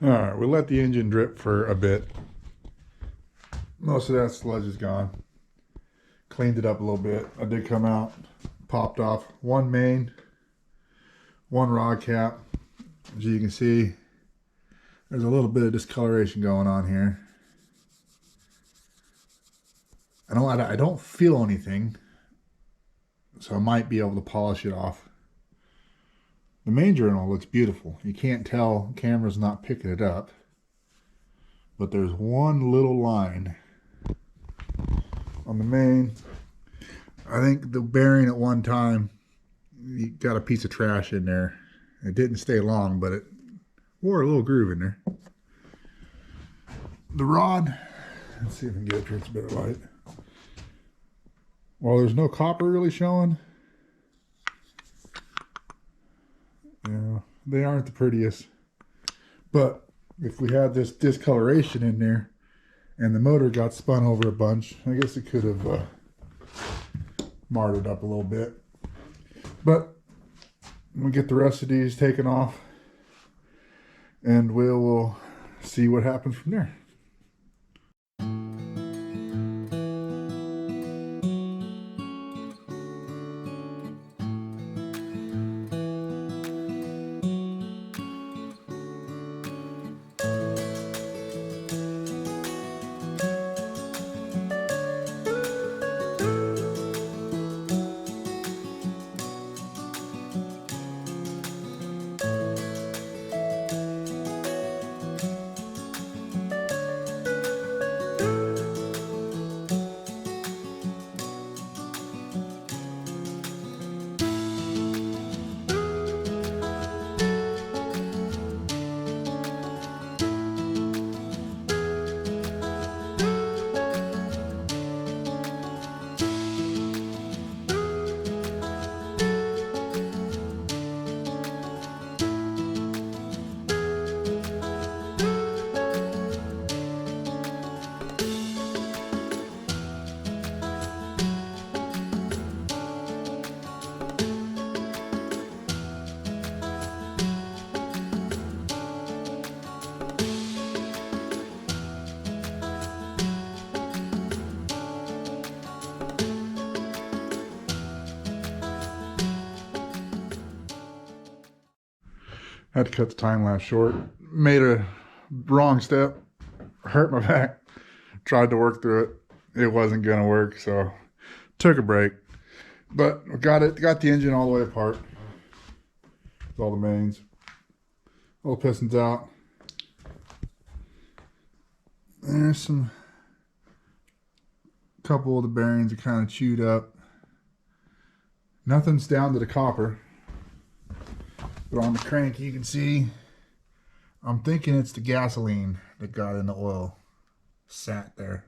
All right, we let the engine drip for a bit. Most of that sludge is gone. Cleaned it up a little bit. I did come out, popped off one main, one rod cap. As you can see, there's a little bit of discoloration going on here. I don't feel anything, so I might be able to polish it off. The main journal looks beautiful. You can't tell, the camera's not picking it up, but there's one little line on the main. I think the bearing at one time, you got a piece of trash in there. It didn't stay long, but it wore a little groove in there. The rod, let's see if I can get up here, it's a better light. Well, there's no copper really showing. Yeah, they aren't the prettiest. But if we had this discoloration in there and the motor got spun over a bunch, I guess it could have marred it up a little bit. But we'll get the rest of these taken off and we'll see what happens from there. Had to cut the time lapse short. Made a wrong step. Hurt my back. Tried to work through it. It wasn't gonna work, so took a break. But we got the engine all the way apart. With all the mains. All the pistons out. There's some couple of the bearings are kind of chewed up. Nothing's down to the copper. But on the crank, you can see, I'm thinking it's the gasoline that got in the oil, sat there.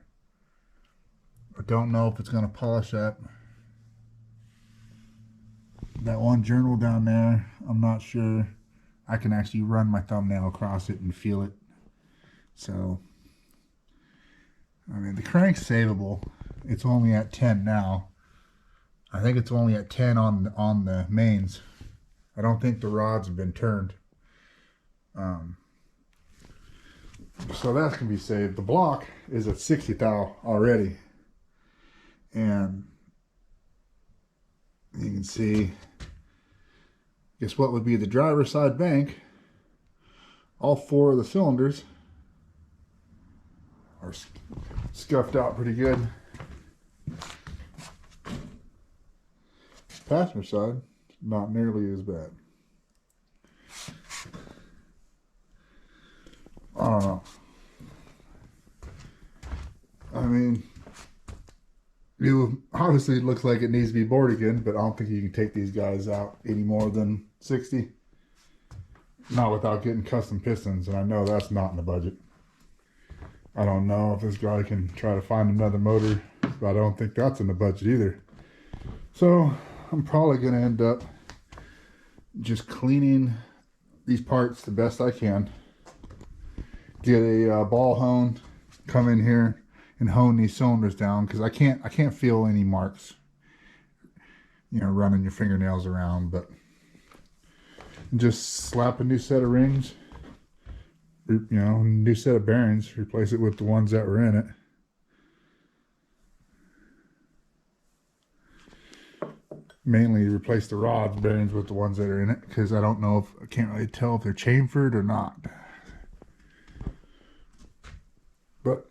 I don't know if it's going to polish up. That one journal down there, I'm not sure. I can actually run my thumbnail across it and feel it. So, I mean, the crank's savable. It's only at 10 now. I think it's only at 10 on the mains. I don't think the rods have been turned. So that can be saved. The block is at 60 thou already. And you can see, guess what would be the driver's side bank? All four of the cylinders are scuffed out pretty good. Passenger side, not nearly as bad. I don't know. I mean, obviously it looks like it needs to be bored again, but I don't think you can take these guys out any more than 60. Not without getting custom pistons, and I know that's not in the budget. I don't know if this guy can try to find another motor, but I don't think that's in the budget either. So I'm probably going to end up just cleaning these parts the best I can. Get a ball hone, come in here and hone these cylinders down, because I can't feel any marks, you know, running your fingernails around. But just slap a new set of rings, you know, new set of bearings, replace it with the ones that were in it. Mainly replace the rod bearings with the ones that are in it, because I don't know if, I can't really tell if they're chamfered or not. But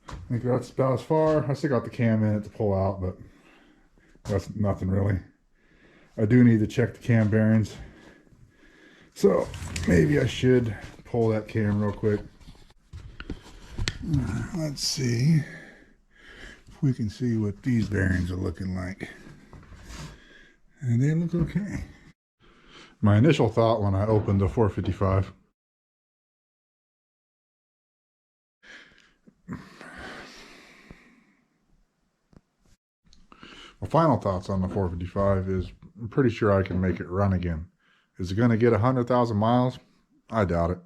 I think that's about as far. I still got the cam in it to pull out, but that's nothing really. I do need to check the cam bearings, so maybe I should pull that cam real quick. Let's see if we can see what these bearings are looking like. And they look okay. My initial thought when I opened the 455, my final thoughts on the 455 is I'm pretty sure I can make it run again. Is it going to get 100,000 miles? I doubt it.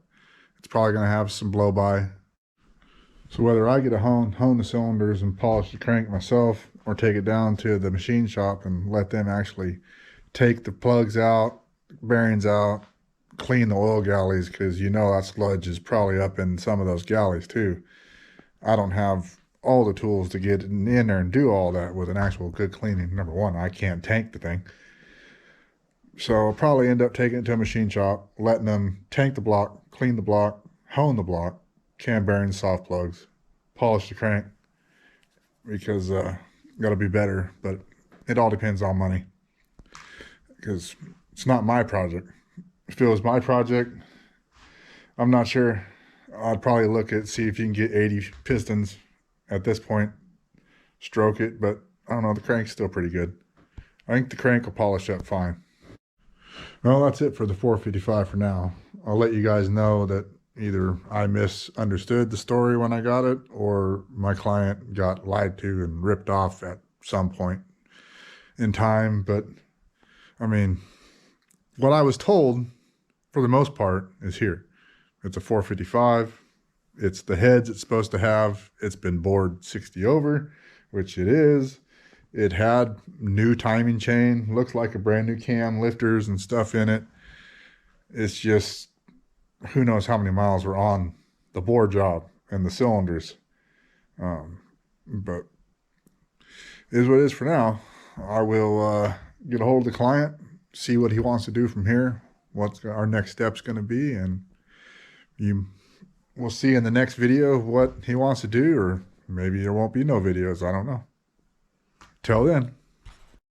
It's probably going to have some blow by. So whether I get to hone the cylinders and polish the crank myself, or take it down to the machine shop and let them actually take the plugs out, bearings out, clean the oil galleys, because you know that sludge is probably up in some of those galleys too. I don't have all the tools to get in there and do all that with an actual good cleaning. Number one, I can't tank the thing. So I'll probably end up taking it to a machine shop, letting them tank the block, clean the block, hone the block, cam bearings, soft plugs, polish the crank, because got to be better. But it all depends on money, because it's not my project. If it was my project, I'm not sure. I'd probably look at, see if you can get 80 pistons at this point, stroke it, but I don't know, the crank's still pretty good. I think the crank will polish up fine. Well, that's it for the 455 for now. I'll let you guys know that either I misunderstood the story when I got it, or my client got lied to and ripped off at some point in time. But I mean, what I was told for the most part is here. It's a 455. It's the heads it's supposed to have. It's been bored 60 over, which it is. It had new timing chain, looks like a brand new cam, lifters and stuff in it. It's just, who knows how many miles were on the bore job and the cylinders. But it is what it is for now. I will get a hold of the client, see what he wants to do from here, what our next step's going to be, and we'll see in the next video what he wants to do, or maybe there won't be no videos. I don't know. Till then.